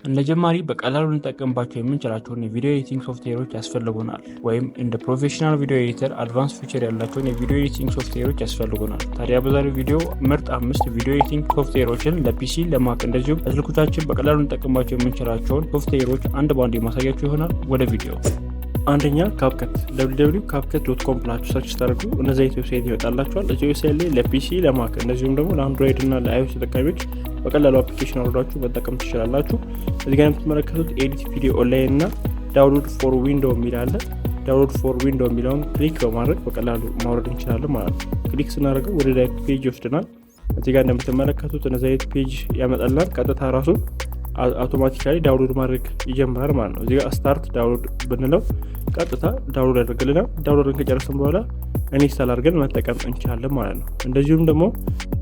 እንደ ጀማሪ በቀላሉ እንጠቀምባቸው የምንችላቸውን የቪዲዮ ኤዲቲንግ ሶፍትዌሮች ያስፈልጉናል ወይም እንደ ፕሮፌሽናል ቪዲዮ ኤዲተር አድቫንስ ፊቸር ያላቸውን የቪዲዮ ኤዲቲንግ ሶፍትዌሮች ያስፈልጉናል። ታዲያ በዛሬው ቪዲዮ ምርጥ 5 ቪዲዮ ኤዲቲንግ ሶፍትዌሮችን ለፒሲ ለማክ እንደዚሁም ለስልኮቻችን በቀላሉ እንጠቀምባቸው የምንችላቸውን ሶፍትዌሮች አንድ ባንድ የማሳያችሁ ይሆናል። ወደ ቪዲዮ። አንደኛ ካፕከት www.capcut.com ብላችሁ ሰርች ታደርጉ እነዚህ ዌብሳይት ይወጣላችኋል። እዚህ ዌብሳይት ላይ ለፒሲ ለማክ እንደዚሁም ደግሞ ለአንድሮይድ እና ለአይኦኤስ ተጠቃሚዎች በቀላሉ አፕሊኬሽን አውርዳችሁ መጠቀም ትችላላችሁ። እዚህ ጋር የምትመለከቱት ኤዲት ቪዲዮ ኦንላይን እና ዳውንሎድ ፎር ዊንዶው የሚል አለ። ዳውንሎድ ፎር ዊንዶው የሚለውን ክሊክ በማድረግ በቀላሉ ማውረድ እንችላለን ማለት ነው። ክሊክ ስናደርገው ወደ ዳይሬክት ፔጅ ይወስደናል። እዚህ ጋር እንደምትመለከቱት እነዚህ ፔጅ ያመጣልናል። ቀጥታ ራሱ አውቶማቲካሊ ዳውንሎድ ማድረግ ይጀምራል ማለት ነው። እዚህ ጋር ስታርት ዳውንሎድ ብንለው ቀጥታ ዳውንሎድ ያደርግልናል። ዳውንሎድን ከጨረስን በኋላ ኢንስታል አድርገን መጠቀም እንችላለን ማለት ነው። እንደዚሁም ደግሞ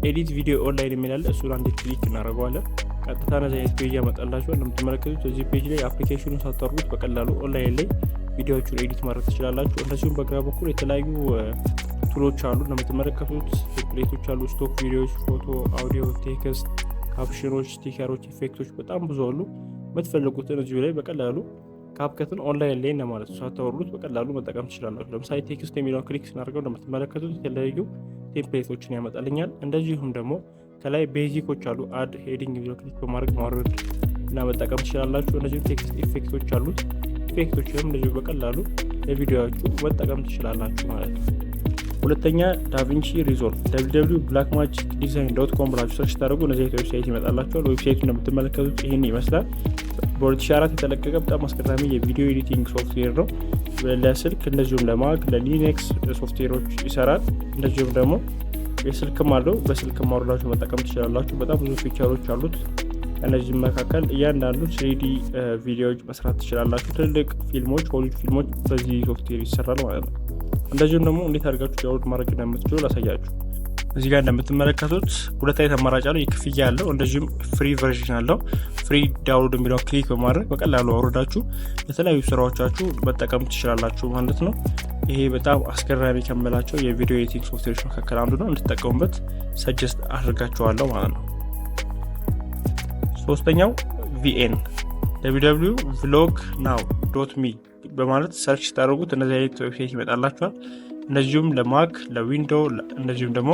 ኤዲት ቪዲዮ ኦንላይን የሚላል እሱን አንድ ክሊክ እናደርገዋለን። ቀጥታ እነዚህ ፔጅ ያመጣላችኋል። እንደምትመለከቱት እዚህ ፔጅ ላይ አፕሊኬሽኑን ሳታወርዱት በቀላሉ ኦንላይን ላይ ቪዲዮዎቹን ኤዲት ማድረግ ትችላላችሁ። እንደዚሁም በግራ በኩል የተለያዩ ቱሎች አሉ። እንደምትመለከቱት ቴምፕሌቶች አሉ። ስቶክ ቪዲዮዎች፣ ፎቶ፣ አውዲዮ፣ ቴክስት፣ ካፕሽኖች፣ ስቲከሮች፣ ኢፌክቶች በጣም ብዙ አሉ። የምትፈልጉትን እዚሁ ላይ በቀላሉ ካፕከትን ኦንላይን ላይ እና ማለት ሳታወርዱት በቀላሉ መጠቀም ትችላላችሁ። ለምሳሌ ቴክስት የሚለውን ክሊክ ስናደርገው እንደምትመለከቱት የተለያዩ ቴምፕሌቶችን ያመጣልኛል። እንደዚሁም ደግሞ ከላይ ቤዚኮች አሉ። አድ ሄዲንግ የሚለው ክሊክ በማድረግ ማውረድ እና መጠቀም ትችላላችሁ። እንደዚሁም ቴክስት ኢፌክቶች አሉት። ኢፌክቶችንም እንደዚሁ በቀላሉ ለቪዲዮዎቹ መጠቀም ትችላላችሁ ማለት ነው። ሁለተኛ ዳቪንቺ ሪዞልቭ www.blackmagicdesign.com ብላችሁ ሰርች ታደርጉ እነዚህ ዌብሳይት ይመጣላችኋል። ዌብሳይቱ እንደምትመለከቱት ይህን ይመስላል። በ2004 የተለቀቀ በጣም አስገራሚ የቪዲዮ ኤዲቲንግ ሶፍትዌር ነው። ለስልክ እንደዚሁም ለማክ ለሊነክስ ሶፍትዌሮች ይሰራል። እንደዚሁም ደግሞ የስልክም አለው። በስልክም አውርዳችሁ መጠቀም ትችላላችሁ። በጣም ብዙ ፊቸሮች አሉት። ከነዚህም መካከል እያንዳንዱ 3D ቪዲዮዎች መስራት ትችላላችሁ። ትልልቅ ፊልሞች፣ ሆሊውድ ፊልሞች በዚህ ሶፍትዌር ይሰራል ማለት ነው። እንደዚሁም ደግሞ እንዴት አድርጋችሁ ዳውንሎድ ማድረግ እንደምትችሉ ላሳያችሁ። እዚህ ጋር እንደምትመለከቱት ሁለት አይነት አማራጭ አለው። የክፍያ ያለው እንደዚሁም ፍሪ ቨርዥን አለው። ፍሪ ዳውንሎድ የሚለውን ክሊክ በማድረግ በቀላሉ አውርዳችሁ ለተለያዩ ስራዎቻችሁ መጠቀም ትችላላችሁ ማለት ነው። ይሄ በጣም አስገራሚ ከምላቸው የቪዲዮ ኤዲቲንግ ሶፍትዌሮች መካከል አንዱ ነው። እንድትጠቀሙበት ሰጀስት አድርጋችኋለሁ ማለት ነው። ሶስተኛው VN www.vlognow.me በማለት ሰርች ታደርጉት እነዚህ አይነት ዌብሳይት ይመጣላችኋል። እንደዚሁም ለማክ ለዊንዶው እንደዚሁም ደግሞ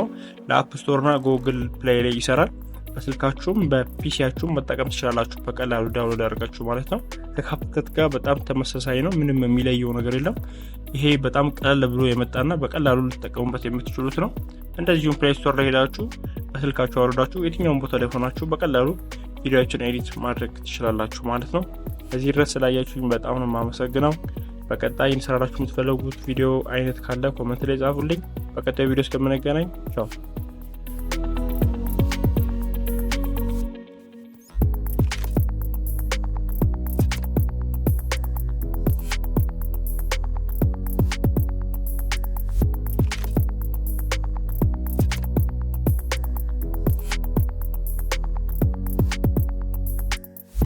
ለአፕ ስቶር እና ጉግል ፕሌይ ላይ ይሰራል። በስልካችሁም በፒሲያችሁም መጠቀም ትችላላችሁ በቀላሉ ዳውንሎድ አድርጋችሁ ማለት ነው። ከካፕከት ጋር በጣም ተመሳሳይ ነው። ምንም የሚለየው ነገር የለም። ይሄ በጣም ቀለል ብሎ የመጣና በቀላሉ ልትጠቀሙበት የምትችሉት ነው። እንደዚሁም ፕሌይ ስቶር ላይ ሄዳችሁ በስልካችሁ አውርዳችሁ የትኛውን ቦታ ላይ ሆናችሁ በቀላሉ ቪዲዮዎችን ኤዲት ማድረግ ትችላላችሁ ማለት ነው። እዚህ ድረስ ስላያችሁኝ በጣም ነው የማመሰግነው። በቀጣይ እንሰራላችሁ የምትፈልጉት ቪዲዮ አይነት ካለ ኮሜንት ላይ ጻፉልኝ። በቀጣይ ቪዲዮ እስከምንገናኝ ቻው።